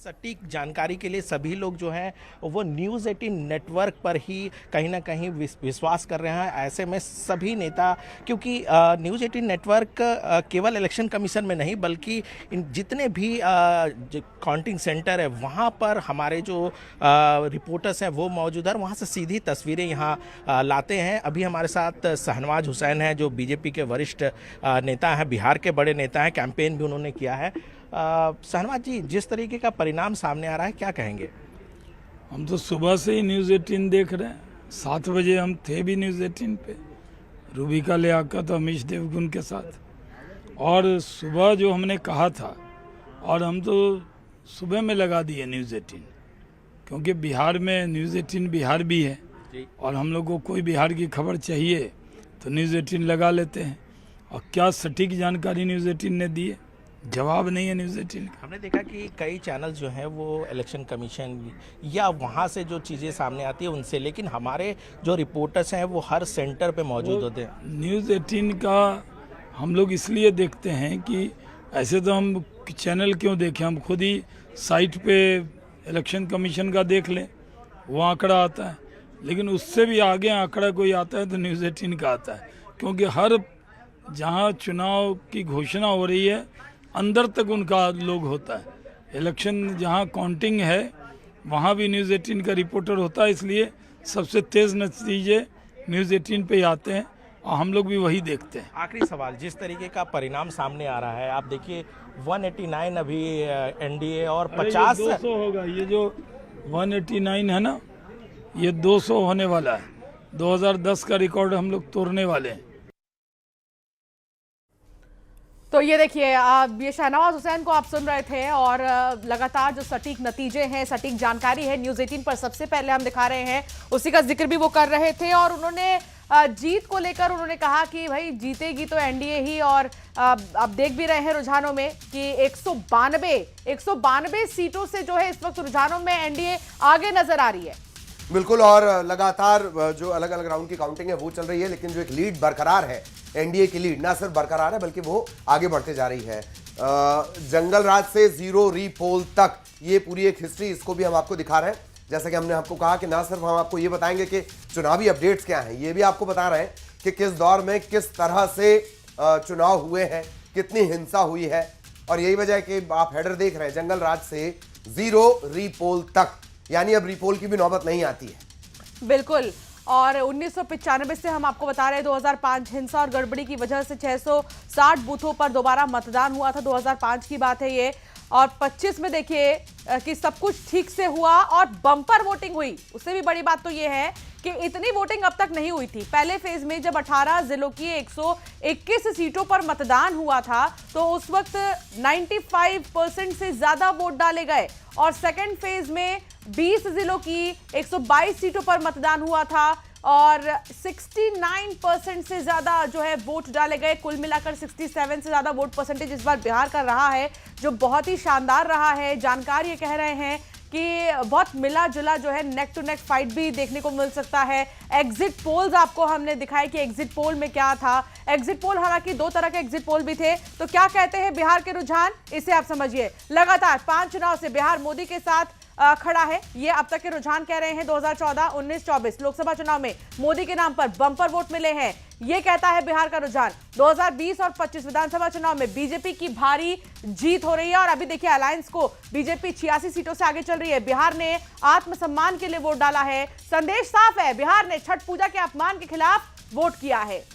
सटीक जानकारी के लिए सभी लोग जो हैं वो न्यूज़ 18 नेटवर्क पर ही कहीं ना कहीं विश्वास कर रहे हैं। ऐसे में सभी नेता, क्योंकि न्यूज़ 18 नेटवर्क केवल इलेक्शन कमीशन में नहीं बल्कि इन जितने भी काउंटिंग सेंटर है वहाँ पर हमारे जो रिपोर्टर्स हैं वो मौजूद है, वहाँ से सीधी तस्वीरें यहाँ लाते हैं। अभी हमारे साथ शहनवाज हुसैन हैं जो बीजेपी के वरिष्ठ नेता हैं, बिहार के बड़े नेता हैं, कैंपेन भी उन्होंने किया है। शहनवाज जी, जिस तरीके का परिणाम सामने आ रहा है क्या कहेंगे? हम तो सुबह से ही न्यूज़ 18 देख रहे हैं। 7 बजे हम थे भी न्यूज़ 18 पे, रूबिका लियाकत अमीश देवगुन के साथ। और सुबह जो हमने कहा था, और हम तो सुबह में लगा दिए न्यूज़ 18, क्योंकि बिहार में न्यूज़ 18 बिहार भी है और हम लोग को कोई बिहार की खबर चाहिए तो न्यूज़ 18 लगा लेते हैं। और क्या सटीक जानकारी न्यूज़ 18 ने दी है, जवाब नहीं है न्यूज़ 18 का। हमने देखा कि कई चैनल जो हैं वो इलेक्शन कमीशन या वहाँ से जो चीज़ें सामने आती है उनसे, लेकिन हमारे जो रिपोर्टर्स हैं वो हर सेंटर पे मौजूद होते हैं। न्यूज़ 18 का हम लोग इसलिए देखते हैं कि ऐसे तो हम चैनल क्यों देखें, हम खुद ही साइट पे इलेक्शन कमीशन का देख लें, वो आंकड़ा आता है। लेकिन उससे भी आगे आंकड़ा कोई आता है तो न्यूज़ 18 का आता है, क्योंकि हर जहां चुनाव की घोषणा हो रही है अंदर तक उनका लोग होता है। इलेक्शन जहां काउंटिंग है वहां भी न्यूज़ 18 का रिपोर्टर होता है, इसलिए सबसे तेज़ नतीजे न्यूज़ 18 पे ही आते हैं और हम लोग भी वही देखते हैं। आखिरी सवाल, जिस तरीके का परिणाम सामने आ रहा है, आप देखिए 189 अभी एनडीए और 50 200 होगा। ये जो 189 है ना, ये 200 होने वाला है। 2010 का रिकॉर्ड हम लोग तोड़ने वाले हैं। तो ये देखिए, ये शहनवाज हुसैन को आप सुन रहे थे और लगातार जो सटीक नतीजे हैं, सटीक जानकारी है न्यूज़ 18 पर सबसे पहले हम दिखा रहे हैं, उसी का जिक्र भी वो कर रहे थे। और उन्होंने जीत को लेकर उन्होंने कहा कि भाई जीतेगी तो एनडीए ही। और आप देख भी रहे हैं रुझानों में कि 192 सीटों से जो है इस वक्त रुझानों में एनडीए आगे नजर आ रही है। बिल्कुल, और लगातार जो अलग अलग राउंड की काउंटिंग है वो चल रही है, लेकिन जो एक लीड बरकरार है, एनडीए की लीड ना सिर्फ बरकरार है बल्कि वो आगे बढ़ते जा रही है। जंगल राज से जीरो रीपोल तक ये पूरी एक हिस्ट्री, इसको भी हम आपको दिखा रहे हैं। जैसा कि हमने आपको कहा कि ना सिर्फ हम आपको ये बताएंगे कि चुनावी अपडेट्स क्या हैं, ये भी आपको बता रहे हैं कि किस दौर में किस तरह से चुनाव हुए हैं, कितनी हिंसा हुई है। और यही वजह है कि आप हेडर देख रहे हैं, जंगल राज से जीरो रीपोल तक, यानी अब रिपोल की भी नौबत नहीं आती है। बिल्कुल। और 1995 से हम आपको बता रहे हैं 2005 हिंसा और गड़बड़ी की वजह से 660 बूथों पर दोबारा मतदान हुआ था। 2005 की बात है ये। और 25 में देखिए कि सब कुछ ठीक से हुआ और बम्पर वोटिंग हुई। उससे भी बड़ी बात तो ये है कि इतनी वोटिंग अब तक नहीं हुई थी। पहले फेज में जब 18 जिलों की 121 सीटों पर मतदान हुआ था तो उस वक्त 95% से ज्यादा वोट डाले गए। और सेकेंड फेज में 20 जिलों की 122 सीटों पर मतदान हुआ था और 69% से ज्यादा जो है वोट डाले गए। कुल मिलाकर 67 से ज्यादा वोट परसेंटेज इस बार बिहार का रहा है, जो बहुत ही शानदार रहा है। जानकार ये कह रहे हैं कि बहुत मिला जुला जो है नेक टू नेक फाइट भी देखने को मिल सकता है। एग्जिट पोल्स आपको हमने दिखाए कि एग्जिट पोल में क्या था। एग्जिट पोल, हालांकि 2 तरह के एग्जिट पोल भी थे। तो क्या कहते हैं बिहार के रुझान, इसे आप समझिए। लगातार 5 चुनाव से बिहार मोदी के साथ खड़ा है। ये अब तक के रुझान कह रहे हैं। 2014, 19, 24 लोकसभा चुनाव में मोदी के नाम पर बम्पर वोट मिले हैं, ये कहता है बिहार का रुझान। 2020 और 25 विधानसभा चुनाव में बीजेपी की भारी जीत हो रही है। और अभी देखिए अलायंस को बीजेपी 86 सीटों से आगे चल रही है। बिहार ने आत्मसम्मान के लिए वोट डाला है। संदेश साफ है, बिहार ने छठ पूजा के अपमान के खिलाफ वोट किया है।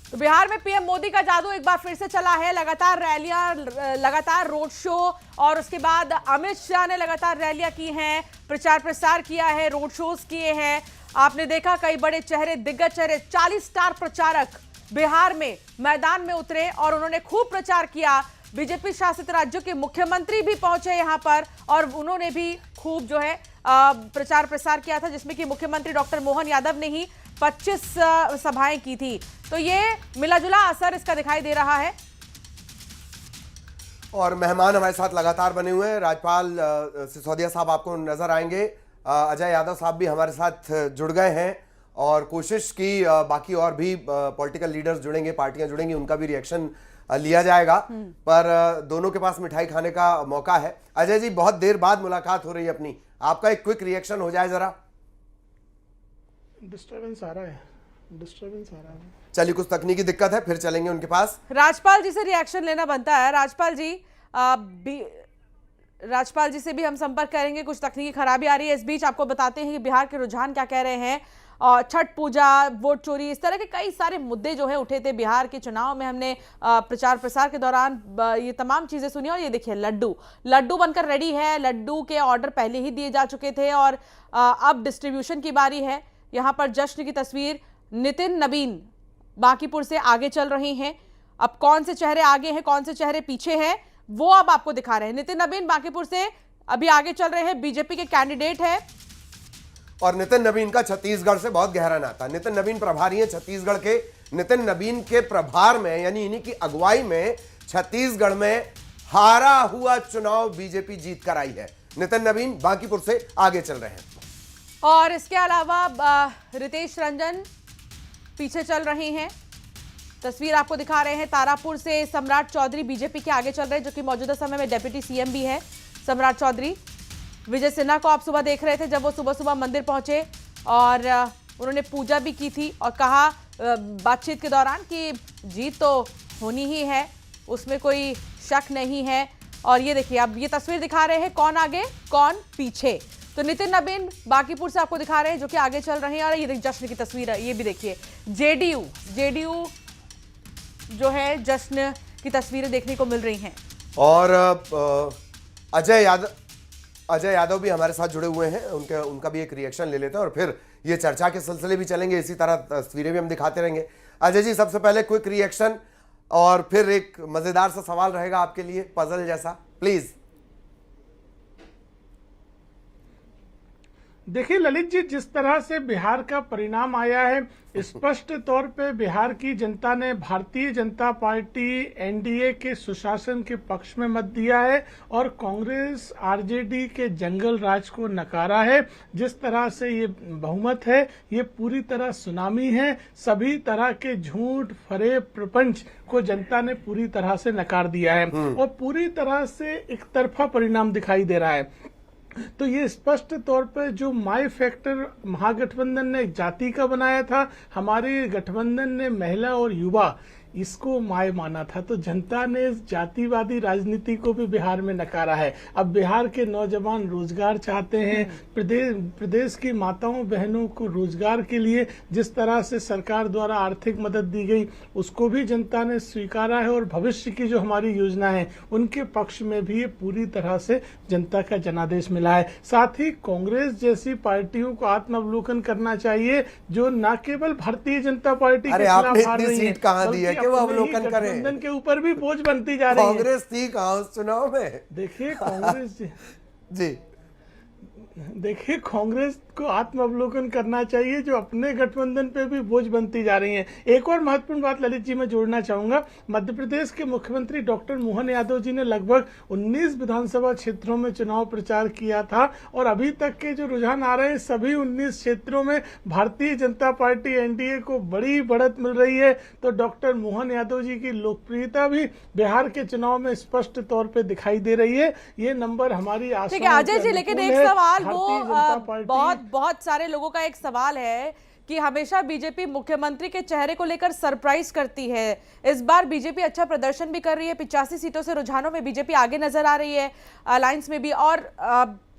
तो बिहार में पीएम मोदी का जादू एक बार फिर से चला है। लगातार रैलियां, लगातार रोड शो, और उसके बाद अमित शाह ने लगातार रैलियां की हैं, प्रचार प्रसार किया है, रोड शोज किए हैं। आपने देखा कई बड़े चेहरे, दिग्गज चेहरे, 40 स्टार प्रचारक बिहार में मैदान में उतरे और उन्होंने खूब प्रचार किया। बीजेपी शासित राज्यों के मुख्यमंत्री भी पहुंचे यहां पर और उन्होंने भी खूब जो है प्रचार प्रसार किया था, जिसमें कि मुख्यमंत्री डॉक्टर मोहन यादव ने ही 25 सभाएं की थी। तो ये मिलाजुला असर इसका दिखाई दे रहा है। और मेहमान हमारे साथ लगातार बने हुए हैं। राज्यपाल सिसोदिया साहब आपको नजर आएंगे, अजय यादव साहब भी हमारे साथ जुड़ गए हैं और कोशिश की बाकी और भी पॉलिटिकल लीडर्स जुड़ेंगे, पार्टियां जुड़ेंगी, उनका भी रिएक्शन लिया जाएगा। पर दोनों के पास मिठाई खाने का मौका है। अजय जी, बहुत देर बाद मुलाकात हो रही है अपनी, आपका एक क्विक रिएक्शन हो जाए जरा। डिस्टर्बेंस आ रहा है। चलिए, कुछ तकनीकी दिक्कत है, फिर चलेंगे उनके पास। राजपाल जी से रिएक्शन लेना बनता है। राजपाल जी से भी हम संपर्क करेंगे, कुछ तकनीकी खराबी आ रही है। इस बीच आपको बताते हैं कि बिहार के रुझान क्या कह रहे हैं। और छठ पूजा, वोट चोरी, इस तरह के कई सारे मुद्दे जो है उठे थे बिहार के चुनाव में। हमने प्रचार प्रसार के दौरान ये तमाम चीजें सुनी। और ये देखिए, लड्डू बनकर रेडी है। लड्डू के ऑर्डर पहले ही दिए जा चुके थे और अब डिस्ट्रीब्यूशन की बारी है। यहाँ पर जश्न की तस्वीर। नितिन नवीन बांकीपुर से आगे चल रहे हैं। अब कौन से चेहरे आगे हैं, कौन से चेहरे पीछे हैं, वो अब आपको दिखा रहे हैं। नितिन नवीन बांकीपुर से अभी आगे चल रहे हैं, बीजेपी के कैंडिडेट है। और नितिन नवीन का छत्तीसगढ़ से बहुत गहरा नाता। नितिन नवीन प्रभारी है छत्तीसगढ़ के। नितिन नवीन के प्रभार में, यानी इन्हीं की अगुवाई में छत्तीसगढ़ में हारा हुआ चुनाव बीजेपी जीत कर आई है। नितिन नवीन बांकीपुर से आगे चल रहे हैं। और इसके अलावा रितेश रंजन पीछे चल रहे हैं। तस्वीर आपको दिखा रहे हैं। तारापुर से सम्राट चौधरी बीजेपी के आगे चल रहे हैं, जो कि मौजूदा समय में डिप्टी सीएम भी है। सम्राट चौधरी, विजय सिन्हा को आप सुबह देख रहे थे जब वो सुबह सुबह मंदिर पहुंचे और उन्होंने पूजा भी की थी और कहा बातचीत के दौरान कि जीत तो होनी ही है, उसमें कोई शक नहीं है। और ये देखिए, अब ये तस्वीर दिखा रहे हैं, कौन आगे कौन पीछे। तो नितिन नवीन बांकीपुर से आपको दिखा रहे हैं, जो कि आगे चल रहे हैं। और ये जश्न की तस्वीर है, ये भी देखिए। जेडीयू जो है, जश्न की तस्वीरें देखने को मिल रही हैं। और अजय यादव भी हमारे साथ जुड़े हुए हैं। उनका भी एक रिएक्शन ले लेते हैं और फिर ये चर्चा के सिलसिले भी चलेंगे। इसी तरह तस्वीरें भी हम दिखाते रहेंगे। अजय जी, सबसे पहले क्विक रिएक्शन और फिर एक मजेदार सा सवाल रहेगा आपके लिए, पजल जैसा, प्लीज। देखिए ललित जी, जिस तरह से बिहार का परिणाम आया है, स्पष्ट तौर पे बिहार की जनता ने भारतीय जनता पार्टी एनडीए के सुशासन के पक्ष में मत दिया है और कांग्रेस आरजेडी के जंगल राज को नकारा है। जिस तरह से ये बहुमत है, ये पूरी तरह सुनामी है। सभी तरह के झूठ फरेब प्रपंच को जनता ने पूरी तरह से नकार दिया है और पूरी तरह से एक तरफा परिणाम दिखाई दे रहा है। तो ये स्पष्ट तौर पर जो माई फैक्टर महागठबंधन ने जाति का बनाया था, हमारे गठबंधन ने महिला और युवा इसको माय माना था। तो जनता ने जातिवादी राजनीति को भी बिहार में नकारा है। अब बिहार के नौजवान रोजगार चाहते हैं। प्रदेश की माताओं बहनों को रोजगार के लिए जिस तरह से सरकार द्वारा आर्थिक मदद दी गई, उसको भी जनता ने स्वीकारा है और भविष्य की जो हमारी योजना है उनके पक्ष में भी ये पूरी तरह से जनता का जनादेश मिला है। साथ ही कांग्रेस जैसी पार्टियों को आत्मावलोकन करना चाहिए, जो न केवल भारतीय जनता पार्टी के खिलाफ हार रही है, कहाँ दी है कि वो अवलोकन करें। गठबंधन के ऊपर भी बोझ बनती जा रही है। कांग्रेस थी कहाँ उस चुनाव में? देखिए कांग्रेस जी, देखिए कांग्रेस को आत्म अवलोकन करना चाहिए, जो अपने गठबंधन पे भी बोझ बनती जा रही हैं। एक और महत्वपूर्ण बात ललित जी मैं जोड़ना चाहूंगा। मध्य प्रदेश के मुख्यमंत्री डॉक्टर मोहन यादव जी ने लगभग 19 विधानसभा क्षेत्रों में चुनाव प्रचार किया था और अभी तक के जो रुझान आ रहे हैं, सभी 19 क्षेत्रों में भारतीय जनता पार्टी एनडीए को बड़ी बढ़त मिल रही है। तो डॉक्टर मोहन यादव जी की लोकप्रियता भी बिहार के चुनाव में स्पष्ट तौर पर दिखाई दे रही है। ये नंबर हमारी ठीक है अजय जी, लेकिन एक सवाल वो बहुत सारे लोगों का एक सवाल है कि हमेशा बीजेपी मुख्यमंत्री के चेहरे को लेकर सरप्राइज करती है। इस बार बीजेपी अच्छा प्रदर्शन भी कर रही है, 85 सीटों से रुझानों में बीजेपी आगे नजर आ रही है, अलायंस में भी। और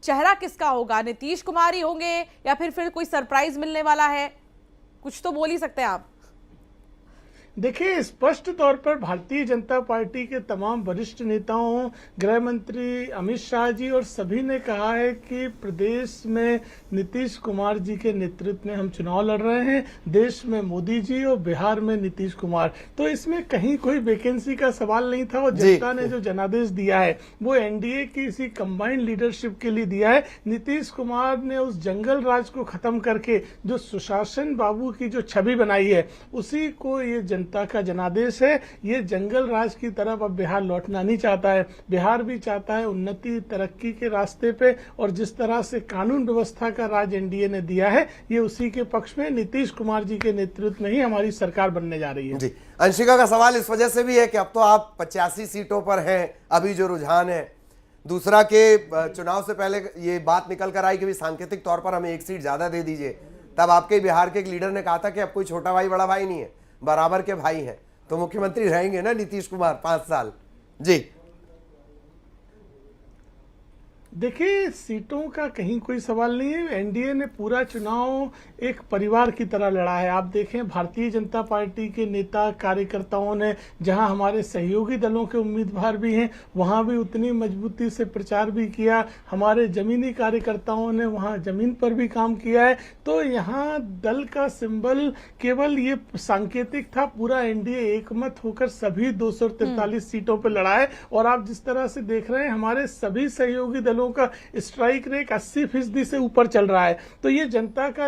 चेहरा किसका होगा? नीतीश कुमार ही होंगे या फिर कोई सरप्राइज मिलने वाला है? कुछ तो बोल ही सकते हैं आप। देखिए स्पष्ट तौर पर भारतीय जनता पार्टी के तमाम वरिष्ठ नेताओं, गृह मंत्री अमित शाह जी और सभी ने कहा है कि प्रदेश में नीतीश कुमार जी के नेतृत्व में हम चुनाव लड़ रहे हैं, देश में मोदी जी और बिहार में नीतीश कुमार। तो इसमें कहीं कोई वैकेंसी का सवाल नहीं था और जनता ने जो जनादेश दिया है वो एनडीए की इसी कंबाइंड लीडरशिप के लिए दिया है। नीतीश कुमार ने उस जंगल राज को खत्म करके जो सुशासन बाबू की जो छवि बनाई है, उसी को ये जनता का जनादेश है। ये जंगल राज की तरफ अब बिहार लौटना नहीं चाहता है। बिहार भी चाहता है उन्नति तरक्की के रास्ते पे, और जिस तरह से कानून व्यवस्था का राज एनडीए ने दिया है ये उसी के पक्ष में नीतीश कुमार जी के नेतृत्व में ही हमारी सरकार बनने जा रही है। जी, अंशिका का सवाल इस वजह से भी है कि अब तो आप 85 सीटों पर हैं, अभी जो रुझान है, दूसरा के चुनाव से पहले ये बात निकल कर आई कि भी सांकेतिक तौर पर हमें एक सीट ज्यादा दे दीजिए, तब आपके बिहार के एक लीडर ने कहा था कि अब कोई छोटा भाई बड़ा भाई नहीं है, बराबर के भाई हैं, तो मुख्यमंत्री रहेंगे ना नीतीश कुमार 5 साल। जी देखिए, सीटों का कहीं कोई सवाल नहीं है। एनडीए ने पूरा चुनाव एक परिवार की तरह लड़ा है। आप देखें, भारतीय जनता पार्टी के नेता कार्यकर्ताओं ने, जहां हमारे सहयोगी दलों के उम्मीदवार भी हैं, वहां भी उतनी मजबूती से प्रचार भी किया। हमारे जमीनी कार्यकर्ताओं ने वहां जमीन पर भी काम किया है। तो यहां दल का सिंबल केवल ये सांकेतिक था। पूरा एनडीए एकमत होकर सभी 243 सीटों पर लड़ा है। और आप जिस तरह से देख रहे हैं, हमारे सभी सहयोगी दलों का स्ट्राइक रेट 80% से ऊपर चल रहा है। तो ये जनता का